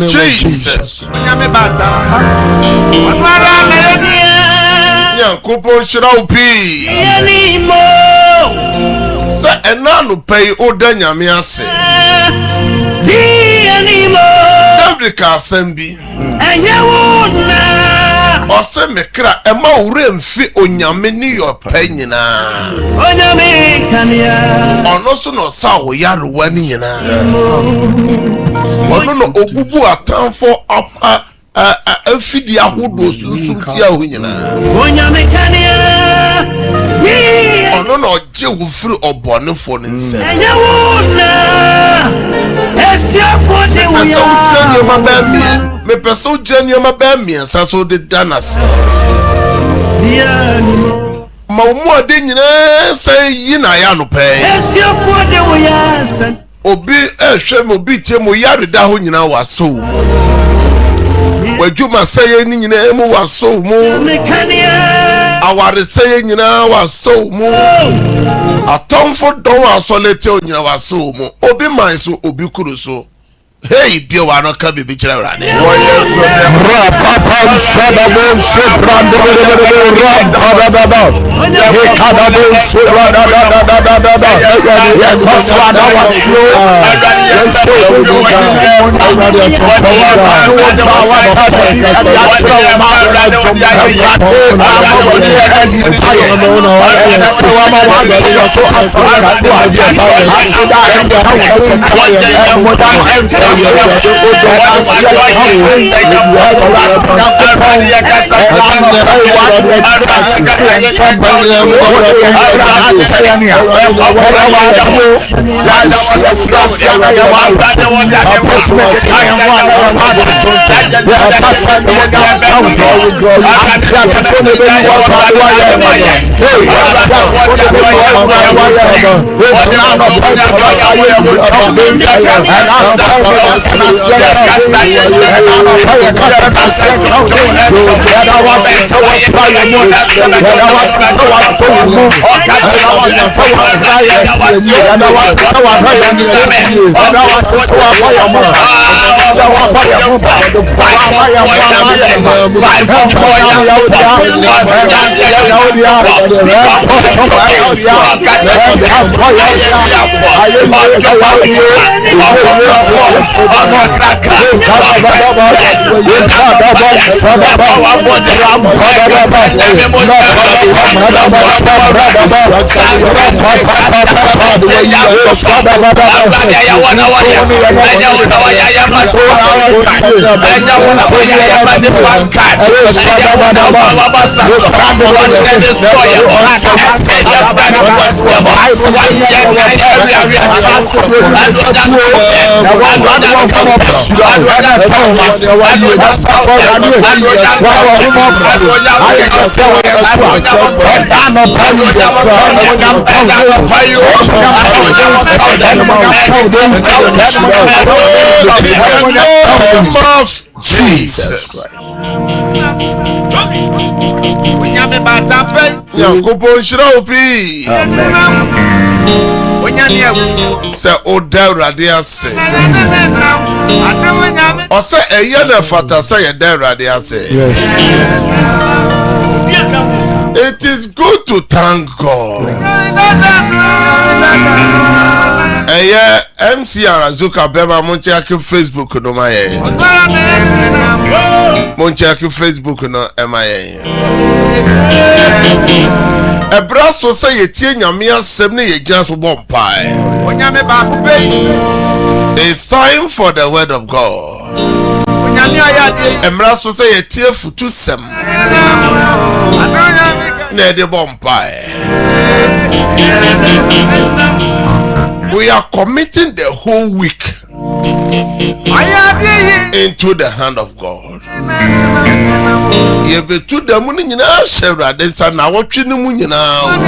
Jesus. Kupon Shiraupi. Say, and now no pay Odanya Miase. Africa Sembi. And you would now. Or say, Mekra, a more rim fit on Yamini or Penina. On Yamikania. Or no son or sour yard winning. Or no, Obubu a town for up. Fidi ahudo sunsuntia hunyina onya mekania ono no je wo firi obonefo ne nse enye wona esiafo de wo ya me peso jenioma ba mi sa so de danas ma umu ade nyina sai yina ya no pe esiafo de wo ya obi ehwe mo bi tie mo yare da ho nyina wa so mu wajuma saye ni nyina emu waso mu aware saye nyina waso mu atomfo don asolete nyina waso mu obi man so obi kuru so hey bia wa no ka bibi kira rane ra papa sadabo sobrande ra he kadabo sobranda yes father was you yes so Jesus Christ. Kupon Shiraupi. Se oda radia se. O se eye na fata se ye da radia se. It is good to thank God. MC Arazuka Bema Monchaki Facebook no my Monchaki Facebook no MIA. A brass will say a teen mere 70 just one pie. It's time for the word of God. A brass will say a tear for 2 sem. Near the bomb pie. We are committing the whole week into the hand of God. If to the moon in our share, then son, I watch in the moon now.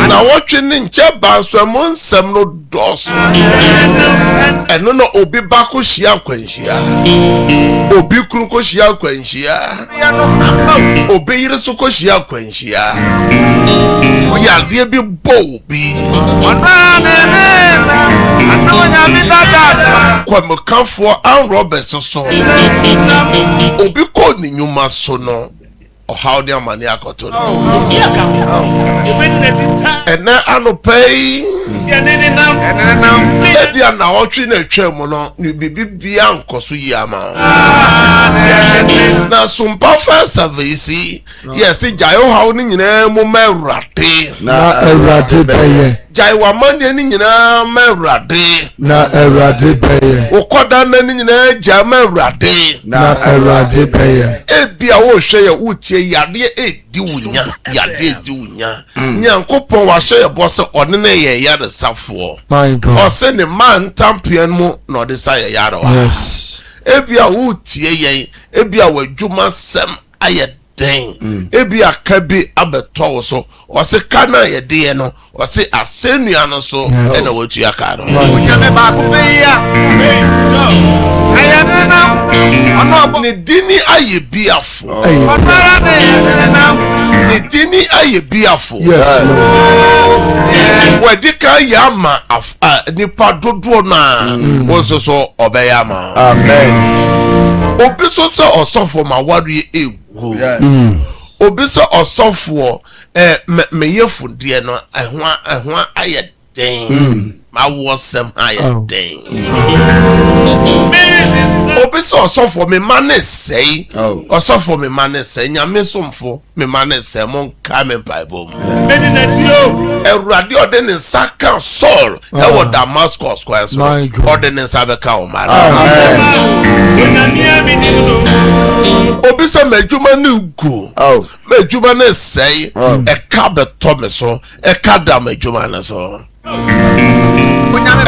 Now watching in Chabas, Ramon, some no doors. And no obi bako shia quenchia. Obi kunko shia quenchia. Obi irisuko shia quenchia. We are dear be Bobby. Kwame come for and Robert so obi ko ni nyuma so no or how their money akoto no and na anopay e dia na otwe na twam no ni bibia nkoso yi ama na Sompa service yes jayo how ni nyina mo mawrate na awrate baye jai wa mande ni nyina mawrate na awrate baye okoda na ni nyina ja mawrate na awrate baye ebia wo hwe ya utie yade edi wunya yade edi wunya nyankopon wa hwe ya bose one na ye yade safo my God o se ne man tampian mu no de sa ye yade wa yes ebia utie yen ebia wadwuma sem aye den ebia kabi abeto so o se kana ye de no o se asenua no so e na watu aka no onyame ba ko be ya ayane na ono ni dini aye biafo ni dini aye biafo yes wadika yama nipa dodo na wo so obeyama amen obi so se osofo ma wari egu obi so osofo meyefu de no ehwa aye den ma wo sem aye den obi so osofo me mane sei osofo me mane sei nyame somfo me mane sei mon ka me bible Eradi ordene saka Saul e wo Damascus square so ordene sabeka o mara obi so medjuma ni ugu medjuma na sei e ka beto me so e ka da medjuma na so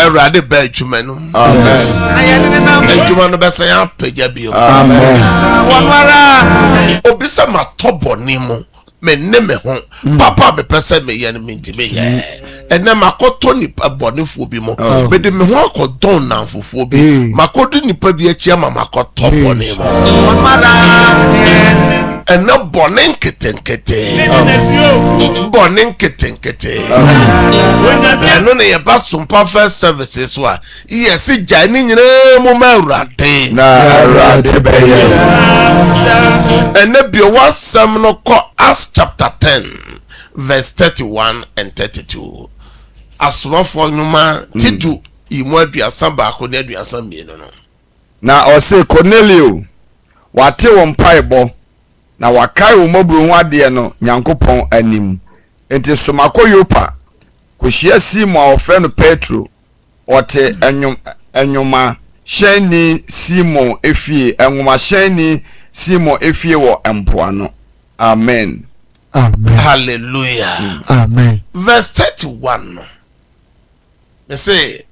Eradi be djuma no medjuma no be se ya peja bi obi so matobo ni mu me neme ho papa be pese me ye me ntime ye ene makoto ni abonefo bi mo be de me ho akodon na fofo bi makodo nipa bi achi ma makoto bone mo ene bonen ketenkete bonen ketenkete eno ne ye ba Sompa services so a yes gya ni nyina mo mawrade na awrade baye ene bi wasam no ko Acts chapter 10 verse 31 and 32 asomafo nyuma titu imu aduasa baako ne aduasa mienu no na o se Cornelio wate wo mpaebo na wakai wo mobru ho ade no Nyankopon anim enti somako yopa kohia Simon ofre no Petro ote enwuma hyani Simon efie enwuma hyani Simon efie wo empoano amen amen hallelujah amen verse 31 they say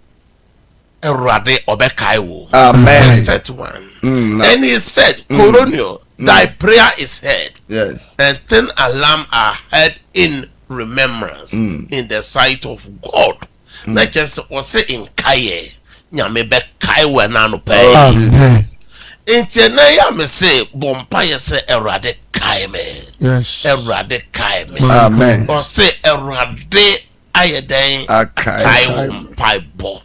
Erade obekai wo amen verse 31 and he said Coronio thy prayer is heard yes and 10 alarm are heard in remembrance in the sight of God not just was say in kaye nyame be kai we na no pay amen enti na ya me say bompa ye say Erade kai me yes Erade kai me amen or say Erade ayeden kai bompa bo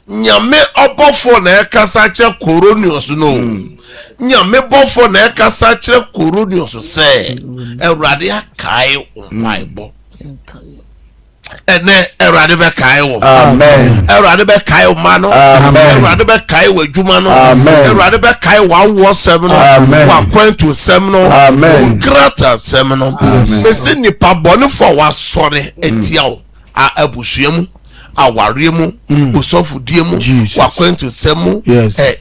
nyame obofo na ekasa che Coronius no nyame bofo na ekasa che Coronius say Erade kai bompa bo ene Awurade be kai wo. Amen. Awurade be kai wo ma no. Amen. Awurade be kai wo adwuma no. Amen. Awurade be kai wo sem no. Amen. Wa kwantu sem no. Amen. Grata sem no. Besi nipa bone for wa sore etia wo a abusuamu awaremu usofudiemu wa kwantu sem mu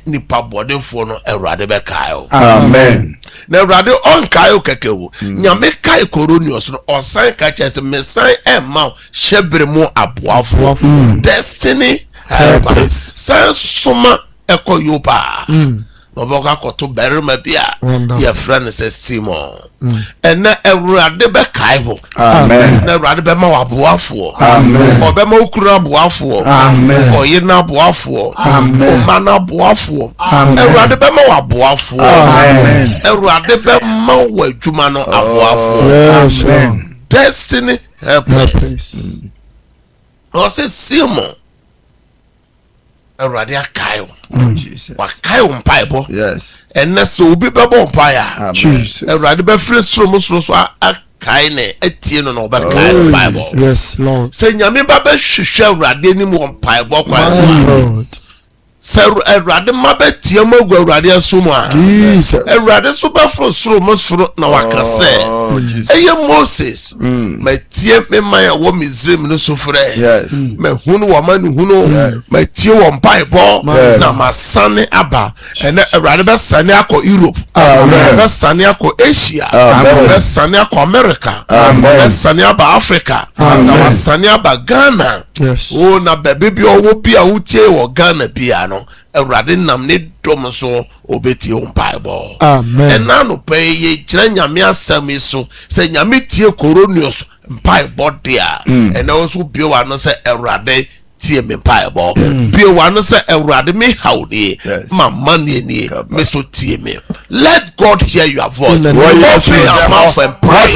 nipa bone for no Awurade be kai wo. Amen. Na Awurade on kai wo kekewo. Nyame kai Coronius no osan ka chese mesan emma shebre mu aboafo. Destiny helpers. San soma ekoyopa. No boka koto berima bia ye friend say Simon. And na Awurade be kai wo. Amen. Na Awurade be ma aboafo. Amen. Obema okura aboafo. Amen. Oyena aboafo. Amen. Omana aboafo. Amen. Awurade be ma aboafo. Amen. Awurade be ma wo adwuma no aboafo. Yes. Amen. Destiny helpers. O say Simon Awurade akai wo. Jesus. Wa kai wo mpaibo. Yes. Enne so obi be bo mpaia. Jesus. Awurade be free suro so akai ne etie no be kai mpaibo. Yes, Lord. Se nyame ba be hwehwe Awurade ni mu mpaibo kwa so. Lord. Se Awurade ma be tie mo gu Awurade asomu a. Jesus. Awurade so be fro suro mo suro na waka se. Eye Moses. Ma tie me man ya wo Misraim no so frɛ. Yes. Ma hunu wo man hunu. Ma tie wo mpaibo na masane aba. Ene Awurade be sane akɔ Europe. Amen. Be sane akɔ Asia. Amen. Be sane akɔ America. Amen. Be sane aba Africa. Amen. Na sane aba Ghana. Yes. Oh na bebe bi owo bi a wutie wo Ghana bia no. Awurade nam ne dom so obeti mpaibo. Amen. Ena no pe ye kire nyame asam so se nyame tie Coronius mpaibo dia. Ena oso bi wa no se Awurade tie me mpaibo. Bi wa no se Awurade me hawde ma mane ni me so tie me. Let God hear your voice. Open your mouth and pray.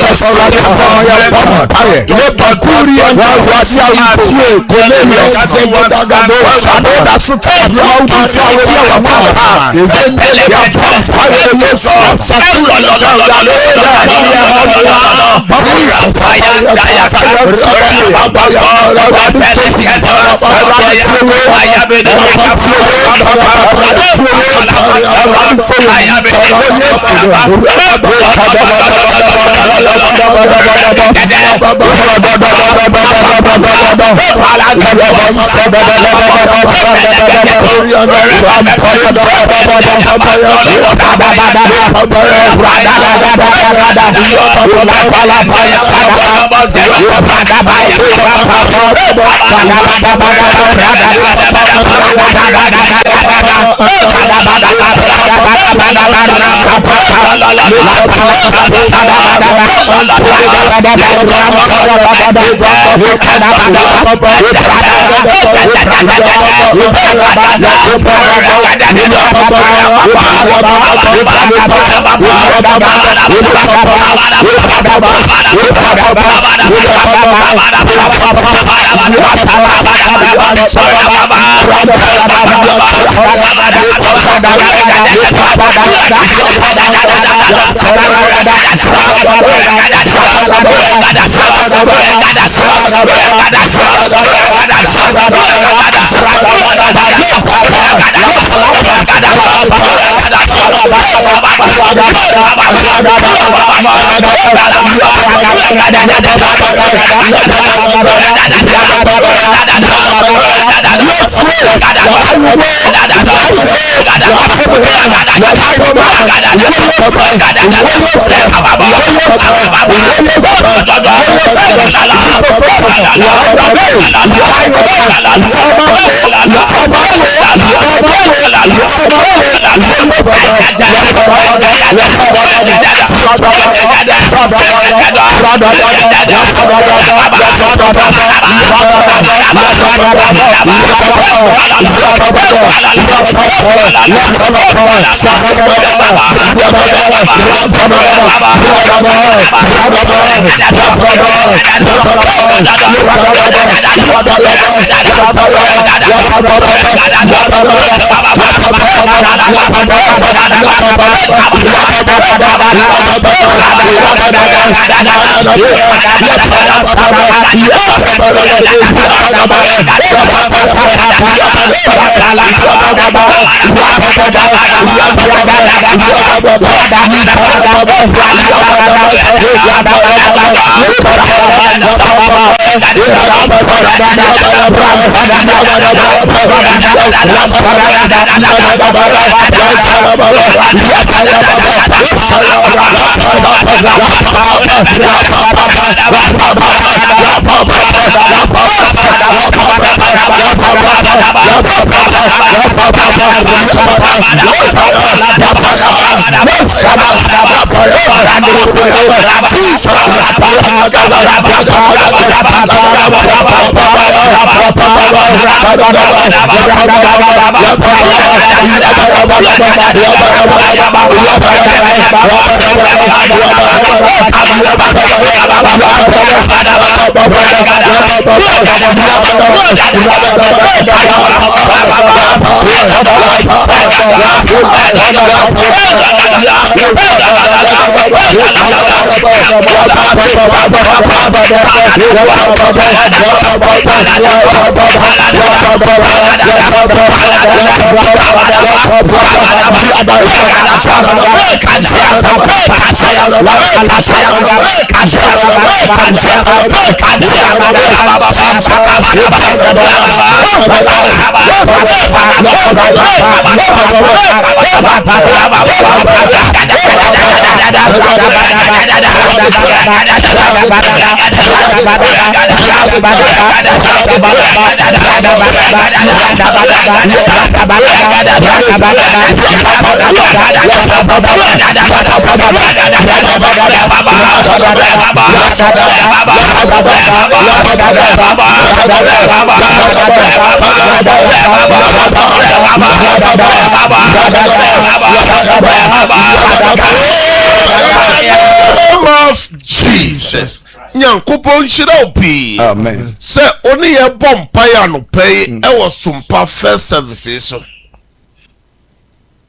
Jesus. Nyankopon shira opi. Amen. Se oni ye bom paya no pay e wo Sompa first services so.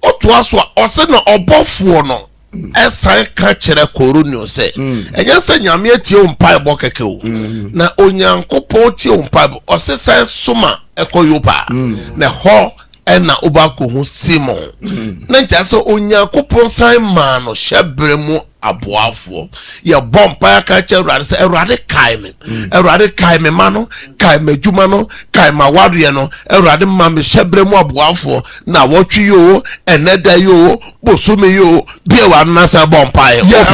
Oto aso o se na obofo no esan ka kire koronio se. Enye se nyame atie ompa ebo keke o. Na onyankopon tie ompa o se san soma ekoyopa. Na ho ena obako hu Simon. Na ntia se onyankopon san ma no hyebremu aboafo ye bompa ya ka che Awurade se Awurade kai me ma no kai madwuma no kai ma ware no Awurade ma me hyebremu aboafo na wotwe yo eneda yo bosume yo bia wa na se bompa ye yes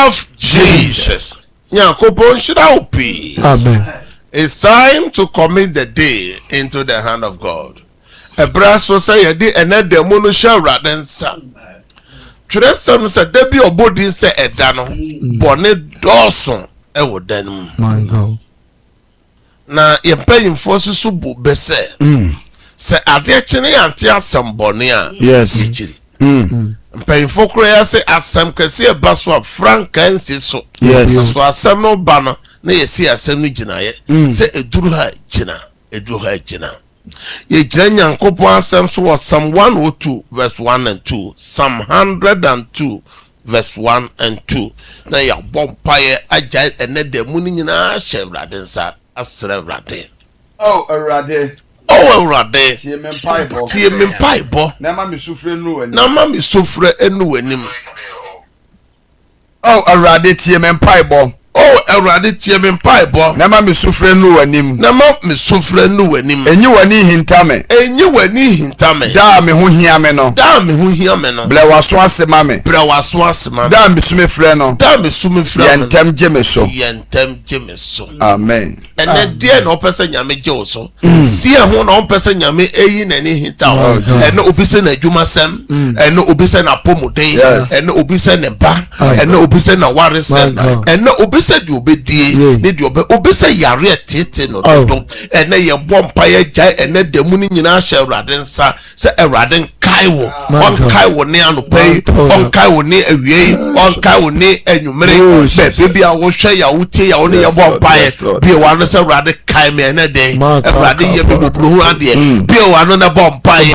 of Jesus. Amen. It's time to commit the day into the hand of God. Ebraso say yedi ene demu no hwra den sa. Twerɛsɛm sɛ da bi obodi sɛ ɛda no bɔne dɔɔso ɛwɔ dan mu. My God. Na yɛmpanyimfo susu bu bɛsɛ. Sɛ adeɛ kyene ante asɛm bɔne a. Yes. Yɛkyiri. Mpanyimfo koro yɛ sɛ asɛm kɛse ɛba so a franka nsi so. Yes. So asɛm no ba no na yɛsi asɛm no gyinaeɛ. Sɛ eduru ha gyina. Ye gyina Nyankopɔn asɛm so wɔ Psalm 102 verse 1 and 2, Psalm 102 verse 1 and 2. Na ya bompaye agya ene da mu ni nyina hyɛ Awurade nsa asrɛ Awurade. Oh Awurade. Tie me mpaebɔ. Na ma me sufrɛ enu w'anim. Oh Awurade tie me mpaebɔ. Oh, Awurade tie me mpaebɔ. Na ma me sufrɛ nu w'anim. Enyi w'ani hinta me. Da me ho hia me no. Ble waso ase ma me. Da me sume frɛ no. Yentem gye me so. Amen. Ene die na opese nyame gye wo so. Die ho na opese nyame eyi na ni hinta ho. Ene obi se na adwuma sem, ene obi se na pomuden, ene obi se ne ba, ene obi se na waresem, ene obi se di obedie, ne di obi se yare tete no dodo. Ene ye bɔ mpaye gya ene demu ni nyina hye Awurade nsa se Awurade kai wo on kai wo ne anopai on kai wo ne awie on kai wo ne anwumere be bia wo hwe ya wo tie ya wo ne ye bɔ mpaye bia wa no se Awurade kai me ne den Awurade ye be bobru hu ade bia wa no na bɔ mpaye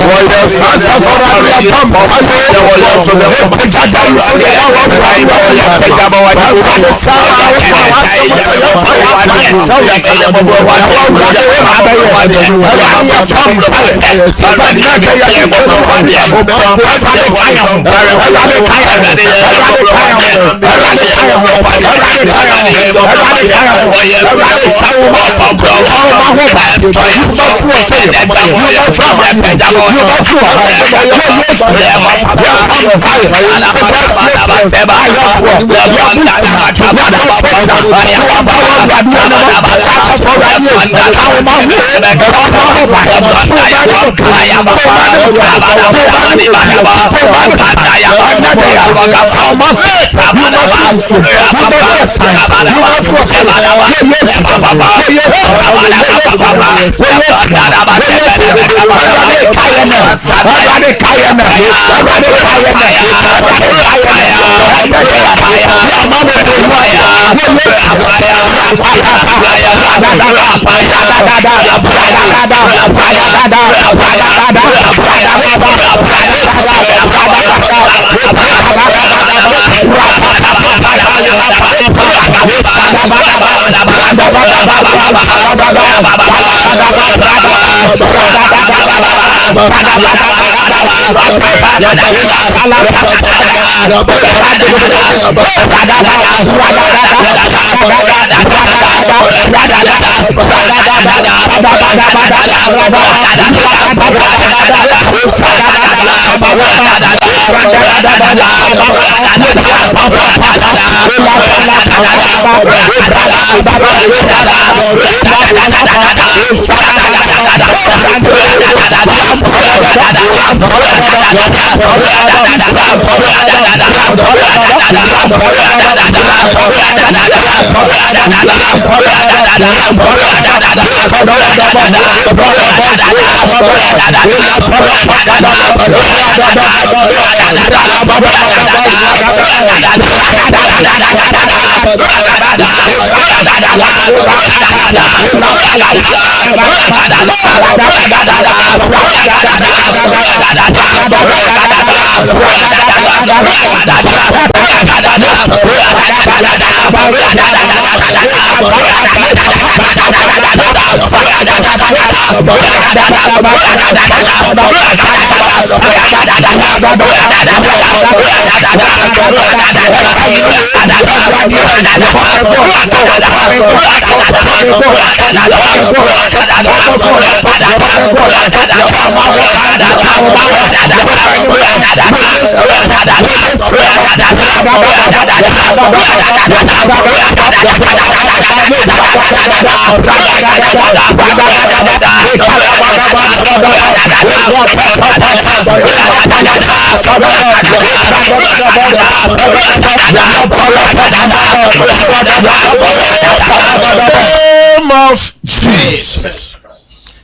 of Jesus.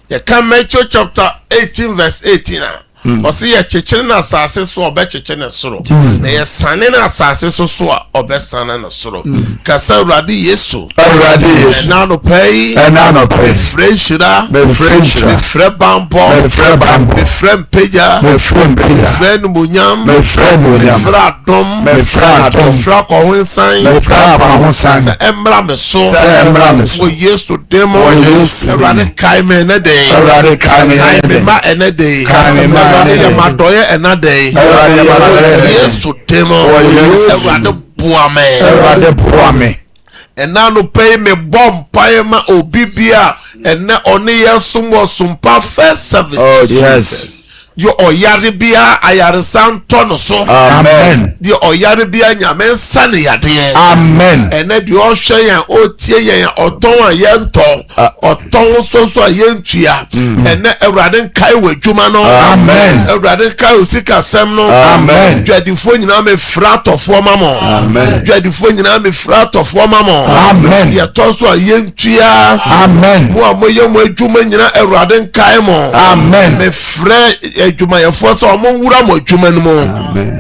You can Matthew chapter 18 verse 18. Ɔsi yɛ kyekyere na asase so ɔbɛ kyekyere ne soro na yɛ sane na asase so a ɔbɛ sane ne soro kasa Awurade Yesu ɛna anɔpa yi mefrɛ nhyira mefrɛ bambɔ mefrɛ mpagya mefrɛ nimonyam mefrɛ adom mefrɛ akɔhonsan sɛ ɛmmra me so wɔ Yesu dim Awurade kae me ɛnɛ den kae me ma ɛnɛ den Madoye enade Yesu demo Ewrade buame ena no pay me bomb paema obibia ene oni yesum wo Sompa first service. Oh yes. Yo oyare bia ayaresan tono so. Amen. Di oyare bia nyame sane yade. Amen. Ene di ohwe yen otie yen oton ayenton oton so ayentua. Ene Ewrade nkai wadwuma no. Amen. Ewrade nkai osika sem no. Amen. Dwadifo nyina me fratofo mamo. Amen. Dwadifo nyina me fratofo mamo. Amen. Ye to so ayentua. Amen. Mo amoye mo adwuma nyina Ewrade nkai mo. Amen. Me frɛ adwuma yɛfo so ɔmo wura mo adwuma no mu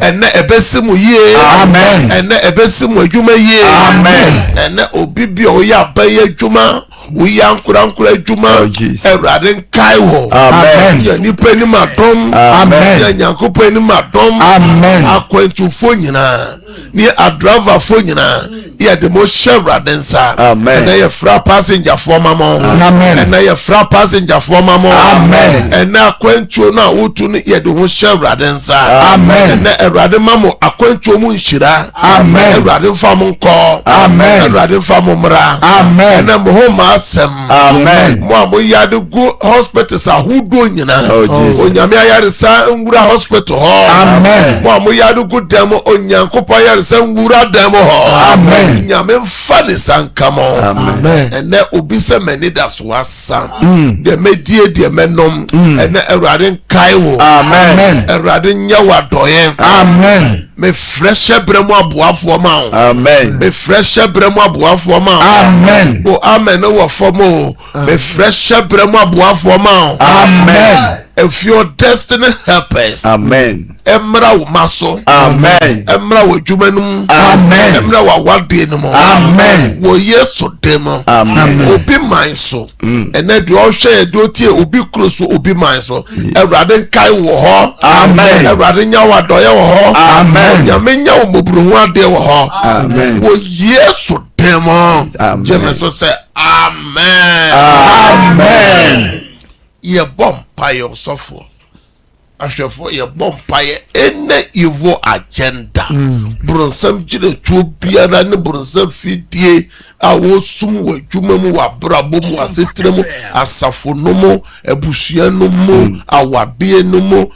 ɛnɛ ɛbɛsi mo yie. Amen. ɛnɛ ɛbɛsi mo adwuma yie. Amen. ɛnɛ obi bi a ɔyɛ abayɛ adwuma woyɛ ankora adwuma Awurade nkae wɔ. Amen. yɛ nipa nim adom. Amen. yɛ Nyankopɔn nim adom. Amen. akwantufo nyinaa ne adravafo nyinaa yɛde mo hyɛ Awurade nsa. Amen. ɛnɛ yɛfra passenger fo mamo. Amen. ɛnɛ yɛfra passenger fo mamo. Amen. ɛnɛ akwantuo no a wotu no yɛde ho hyɛ Awurade nsa. Amen. ɛnɛ Awurade ma mo akwantuo mu nhyira. Amen. Awurade mfa mo nkɔ. Amen. Awurade mfa mo mmra. Amen. ɛnɛ mo ho ma asɛm. Amen. mo a mo yade gu hospitals ahodoɔ nyinaa. Oh, Jesus. onyame ayaresa nwura hospital hɔ. Amen. mo a mo yade gu dɛm onyankopɔn ayaresa nwura dɛm hɔ. Amen. nyame mfa ne sanka mo. Amen. ɛnɛ obi sɛ m'ani da so asa. deɛ mɛdie deɛ mɛnom. ɛnɛ Awurade nkae wo. Amen. Awurade nyɛ wo adɔyɛ. Amen. me fresh brɛ mu aboafoɔ ma wo. Amen. me fresh brɛ mu aboafoɔ ma wo. Amen. o amen no wɔ fam o. me fresh brɛ mu aboafoɔ ma wo. Amen. If your destiny helpers. Amen. Emra wo maso. Amen. Emra wo dwuma no mu. Amen. Emra wo awade no mu. Amen. Wo Yesu dem. Amen. Obi man so. Ene de ohwe de otie obi kuro so obi man so. Awurade nkai wo ho. Amen. Awurade nya wo adoye wo ho. Amen. Nyame nya wo mobruhu ade wo ho. Amen. Wo Yesu dem. Amen. Jeme so say amen. Amen. Ye bom paye osofo. Ahwefo ye bom paye any evil agenda. Bronsam gire tuo biara ne bronsam fidie a wo sum wo adwuma mu wa brabo mu asetre mu asafo no mu abusua no mu awade no mu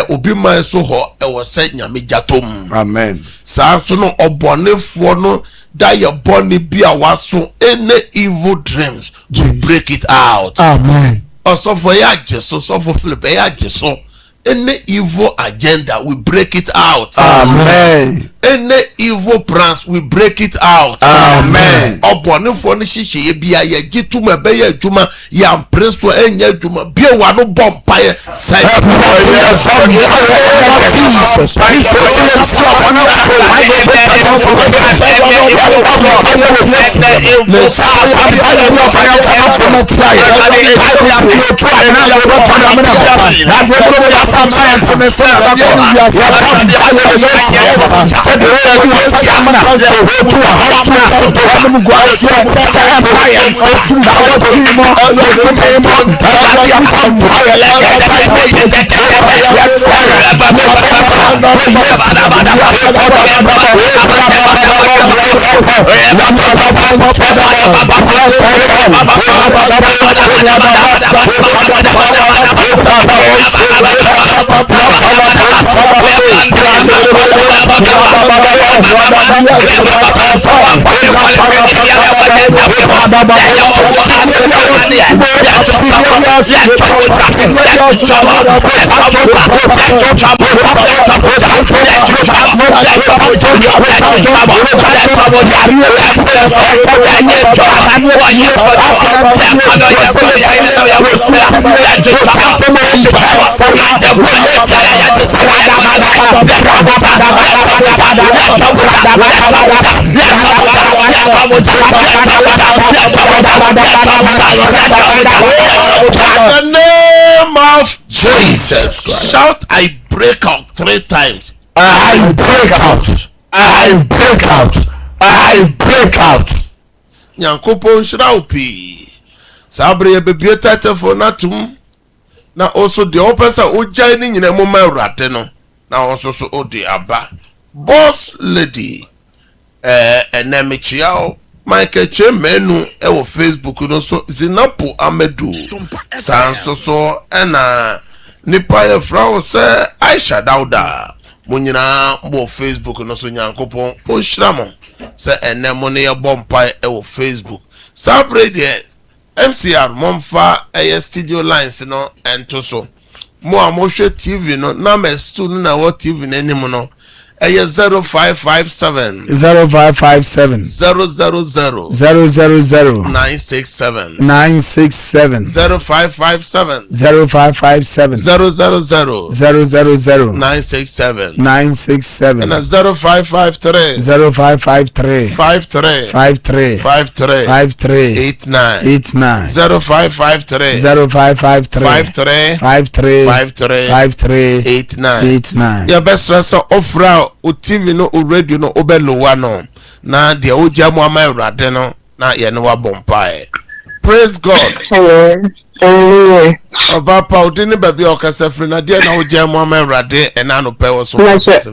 obi man so ho e wo se nyame jatom. Amen. Saa so no obonefo no da ye boni bia waso any evil dreams to break it out. Amen. Also for ya jeso, so for Philip ya jeso. Any evil agenda, we break it out. Amen. Any evil plans, we break it out. Amen. Obone for ni shishi ye bia ye gitu me be ye juma ya preso enye juma bia wa no bompaye say Jesus. the name of Jesus Christ. Shout, I break out 3 times. I break out. I break out. I break out. Nyankopon shiraupi. Sabre bebie tatefo natum. Na also the opesa ojai ni nyina mo mawrate no. Na also so odi aba. Boss lady. Enemichiao Michael Chemenu ewo Facebook no so Zinapo Amedu Sanso so ena nipa ye frawo se Aisha Dauda munyina bo Facebook no so Nyankopon onhyiramo se enemo ne ye bompa ewo Facebook sabre de MCR momfa studio lines no ento so mo amohwe TV no na mestu na wo TV na enim no 0557 0557 000 000 967 967 0557 0557 000 000 967 967 and 0553 0553 53 53 53 53 89 89 0553 0553 53 53 53 53 89 89 your best stressor offer o TV no o radio no obelowa no na de o jamu amayurade no na ye no wa bompae. Praise God. Hello. Oba pa odini baby okasa free na de na o jamu amayurade e na no pe wo so. Ma se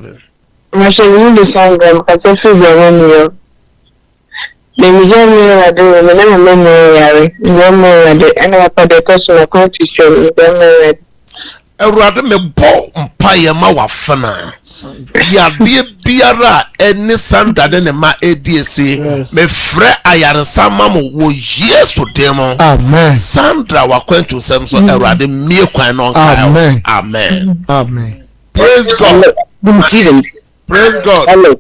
ni song ka se fi je ni yo. Le mi je mi ra de me na me me yare. Yo me ra de ana pa de ko so ko ti show me me. Ewurade me bo mpaye ma wafana. Ya de biara eni sanda de ne ma edc me frɛ ayaresa ma mo wo Yesu demo. Amen. Sandra wakwentu sem so Ewurade mie kwan no nka. Amen. Amen. Amen. Praise God. Praise God. Hello.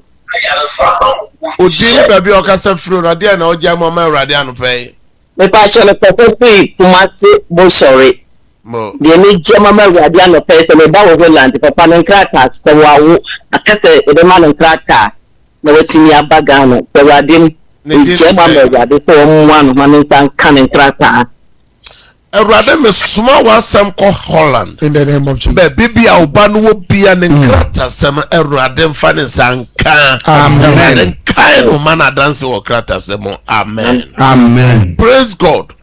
Odin baby okasa fro na de na oja mo ma Ewurade anopɛ. Me pa chole perfect Kumasi bo sorry. Mo. The me jema ma Ewurade anopɛ se me ba wo Holland papa no krata se wawo akase e de ma no krata na watimi abaga no se Ewurade jema ma Ewurade se wo mu anu ma no san kan krata. Ewurade me suma wasam ko Holland. In the name of Jesus. Be bibia oba no wo bia ne krata sem Ewurade mfa ne sanka. Amen. Kai no man dance wo krata sem. Amen. Amen. Praise God.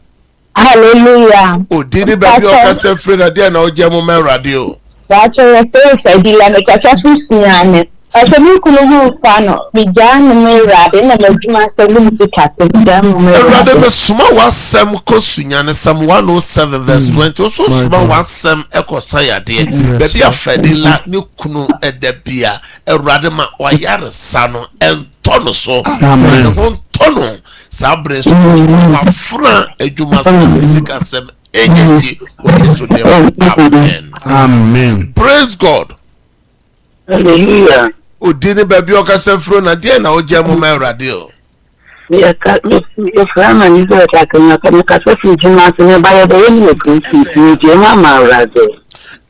Hallelujah. Odini baby okasa free na de na oje mo ma Ewurade o. Wacho pesa dila na kachafu siane. Asemi kulu fano bijana Ewurade na majuma selum sikate bijana Ewurade me suma wasam ko sunyane Psalm 107 verse 20 so suma wasam ekosaya de baby afadila ne kunu edabia Ewurade ma oyaresa no entono so Amen. Tono sabre so afra ejuma physical sem enyedi so dem. Amen. Amen. Praise God. Hallelujah. Odini baby okasa fro na de na oje mo ma Ewurade o. Ya frama ni zo ta kana kasafu juma se ba ya de ni ku je ma Ewurade.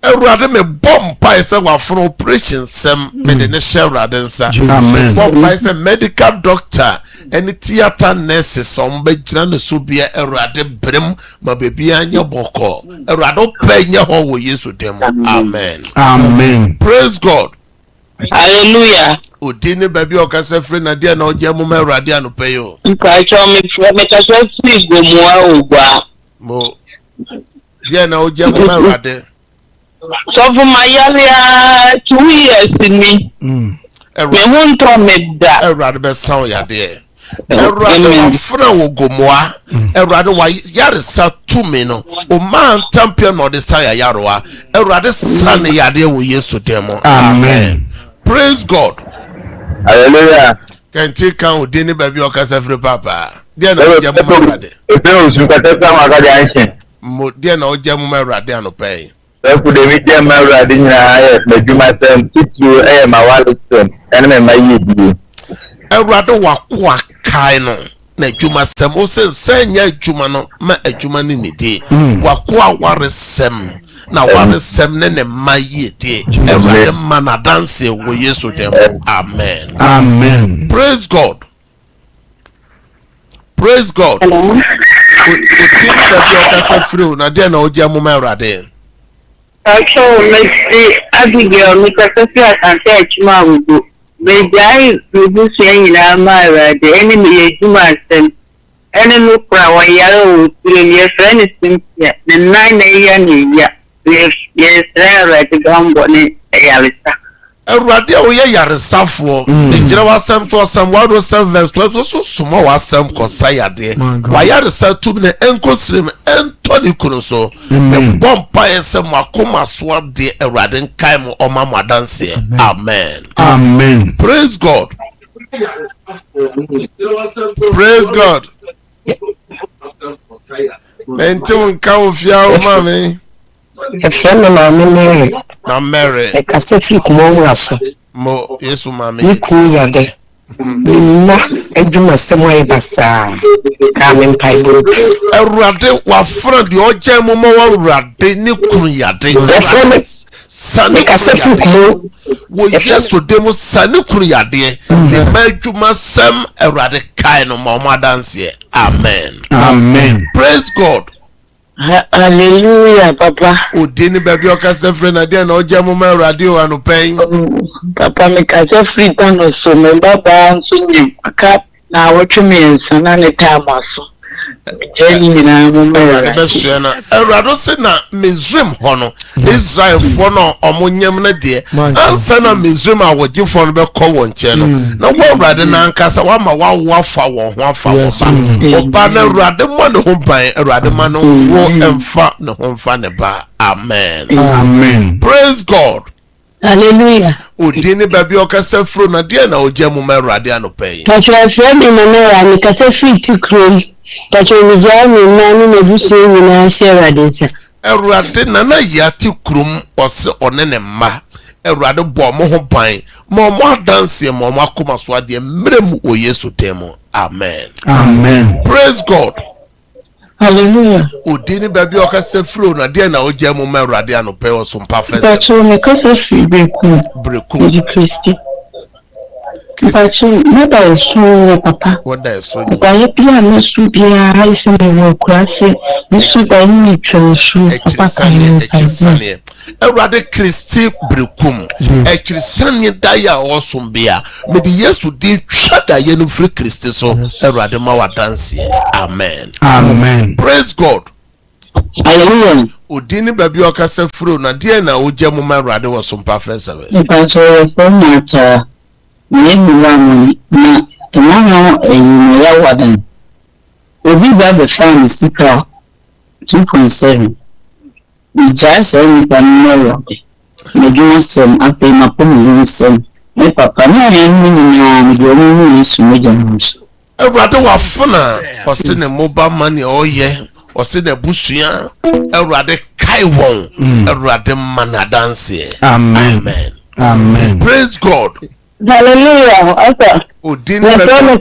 Ewurade me bompa ise wafro operation sem me de ne Ewurade nsa. Amen. Bompa ise medical doctor any theater nurses some be gina ne so bia Ewurade brem ma baby anya boko. Ewurade pe nya ho wo Yesu dem. Amen. Amen. Praise God. Hallelujah. Odini baby okasa free na dia na oje mu ma urade anope yo. Nka cho me ka so free go mu a ogwa. Mo dia na oje mu ma urade. So for my year 2 years ni. Me won to me da. Urade be sound ya de. Urade wa funa wo gomoa. Urade wa yare sa tumi no. O man champion no de sa ya yaroa. Urade san ya de wo Yesu demo. Amen. Praise God. Hallelujah. Can take out Odini baby okasa free papa. Dia na oje mu ma urade. Mo dia na oje mu ma urade anope. Ku de mi je ma urade nyina na djuma sem titu ma walison ene ma yidi. Urade wa ko akai no na djuma sem o se nya djuma no ma djuma ni nidi. Wa ko awaresem na waresem ne ma yidi. Urade ma na dance wo Yesu dem. Amen. Amen. Praise God. Praise God. Odini baby okasa free na dia na oje mu ma urade. Acho me Abigail me ka se atante achuma wugo. Me jai rubusu nyina ma urade ene me yejuma asem. Ene no kwa wa yare wo tire me friend Cynthia. Ne nine na ya ne ya. Yes urade gambo ne yarisa. Urade o ye yaresafo. Ejira wasem so Psalm 107 verse 12 so sumo wasem ko sayade. Wa yaresa tumi ne enkosrim entoni kunu so. E bompa yesem akoma so de urade nkai mo omama dance. Amen. Amen. Praise God. Praise God. Mentum kan ofia o mami. Efrem na Mary. Na Mary. E ka se fi kumo aso. Mo Yesu mami. Ni ku ya de. Na eduma semo e basa. Ka me mpai bo. Urade wa friend de oje mu mo wa urade ni kunu ya de. Sani ka se fi kumo. Wo Yesu de mo sani kunu ya de. Ni ma eduma sem urade kai no mo dance. Amen. Amen. Praise God. Hallelujah, Papa. Odini baby okasa free na dia na oje mu ma urade o anopen. Papa me ka se free down so me baba so ni aka na wotwe me nsana ne time aso. Jeni ni na mo me be hye na urade se na Misraim ho no Israel fo no omonyam na de ansa na Misraim awoje fo no be ko won che no na wo urade na ankasa wa ma wa afa wo ho afa wo ba oba na urade mo ne ho ban urade ma no wo emfa ne ho mfa ne ba. Amen. Amen. Praise God. Hallelujah. Odini baby okasa fro na de na oje mu ma urade anopai. Pacho friend me na me ka se free ti krom. Pacho mi ja mi na ni na busu ni na share adensa. Urade na na yati krum ose one ne ma. Urade bo mo ho ban. Mo dance mo akoma so ade mrem o Yesu temo. Amen. Amen. Praise God. Hallelujah. Odini baby okasa fro na de na oje mu ma urade anope o Sompa first. Pacho me ka se free brekum. Di Christi. Pacho me ba so papa. What that is so. Ba ye pia me su bia ai se me wo kwase. Me su ba ni twon su papa kan. Urade Christi brekum. Ekrisane daya osombia. Me di Yesu di twada ye no free Christi so. Urade ma wa dance. Amen. Amen. Praise God. Hallelujah. Odini baby okasa fro na de na oje mu ma urade wo Sompa first service. Pacho so much ni mulamu na tomorrow ya wadan. Obi ba be fan sikra 2.7. We just say we can know. Me do some ape ma pomu some. Me papa na ni do su mejamus. Urade wa funa ose ne mobile money oye ose ne busua Urade kai won Urade mana dance. Amen. Amen. Praise God. Hallelujah. Okay. Odini Me so me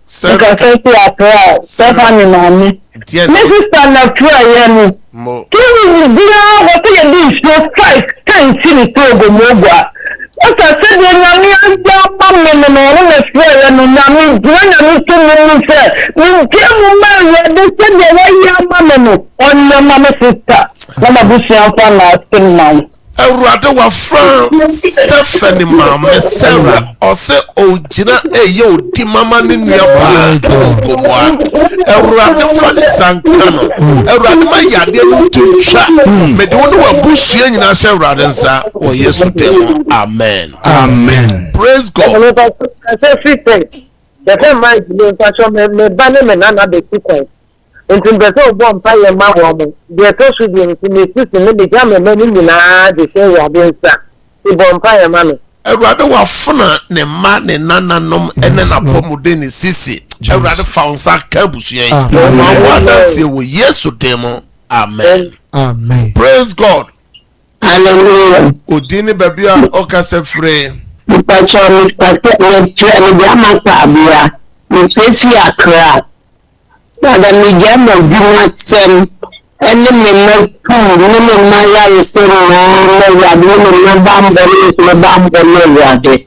say ka say akra. Stephanie mami. Me sister na prayer ni. Mo. Kini dia what you do so fight can see the program mogwa. What I said na mi anja mama me no na prayer no na mi to me say. Mi tell me ya de say the way ya mama no. On mama sister. Mama busi afa na spin man. Awurade wa fra Stephanie Mama Sarah ose ogina eye odi mama ne nua ba komoa Awurade fa de sankano Awurade ma yade no tutwa me de wonu abusua nyina sha Awurade nsa o Yesu dem amen Amen. Praise God. The same mind me fashion me bane me na the sequence. Until the so bomb fire ma woman. The so should be in the system me jam me na the say ya be nsa. The bomb fire man. Awurade wa funa ne ma ne nananom ene na pomude ne sisi. Awurade fa unsa ka busua yi. Ma wa danse wo Yesu dem amen. Amen. Praise God. Hallelujah. Odini babia okase free. Pacho me jama sabia. Me pesi akra. Na da me jama buma sem. Ene me na ku, ne me ma ya yese no ya me na bambo no ya de.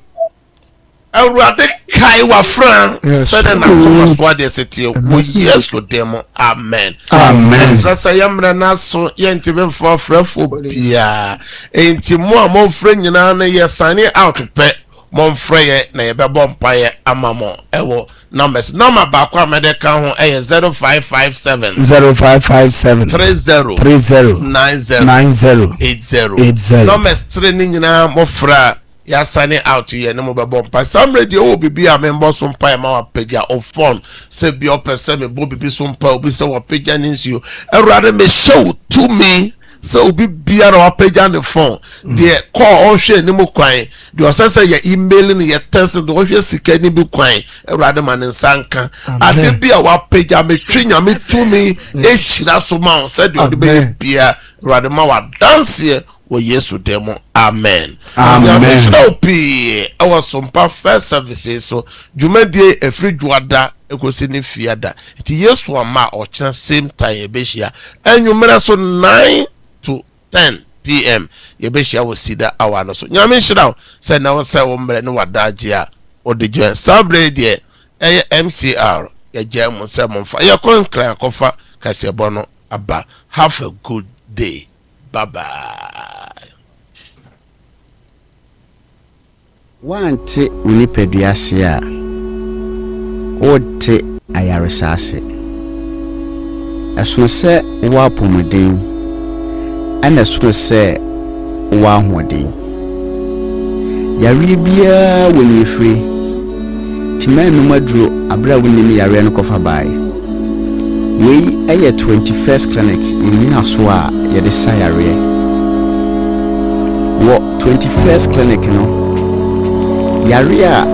Awurade kai wa fran sede na kuma so ade setie wo Yesu dem amen. Amen. Sasa yamra na so yenti be mfo frafo bia enti mo a mo frɛ nyina na ye sign out pe mo mfrɛ ye na ye be bɔ mpaye amamo ewo numbers number ba kwa mede ka ho 0557 30 90 numbers 3 ni nyina mo fra ya sign out here no mo be bɔ mpaye some radio wo bibi a member so mpaye ma wa pagya on phone se bi o pese me bo bibi so mpaye obi se wa pagya ninsuo Awurade me show to me so obi bia na wa pagya ne phone de call on hwe ni mo kwan de o say ya email ni ya text de o hwe sika ni bi kwan Awurade ma ne nsanka ade bia wa pagya me twinya me to me e hira so ma say de o de bia Awurade ma wa dance wo Yesu demo amen. Amen. Shopi our Sompa first services so dwumadie efri dwada ekosi ne fiada ti Yesu ama o kira same time e be hia enwumere so 9 to 10 p.m. ye be hia wo sida awa no so nyame hira say na wo say wo mre ne wadaje a o de gye sabre de MCR ye gem say monfa ye konkran kofa kasebo no aba. Have a good day. Bye bye. Wante unipeduase a ote ayaresase aso se wa pomodin ana so se wa hodin yare bia woni firi timanu maduro abra woni yare no kofa bai wei eye 21st clinic in aso a ye de sayare wo 21st clinic no yare a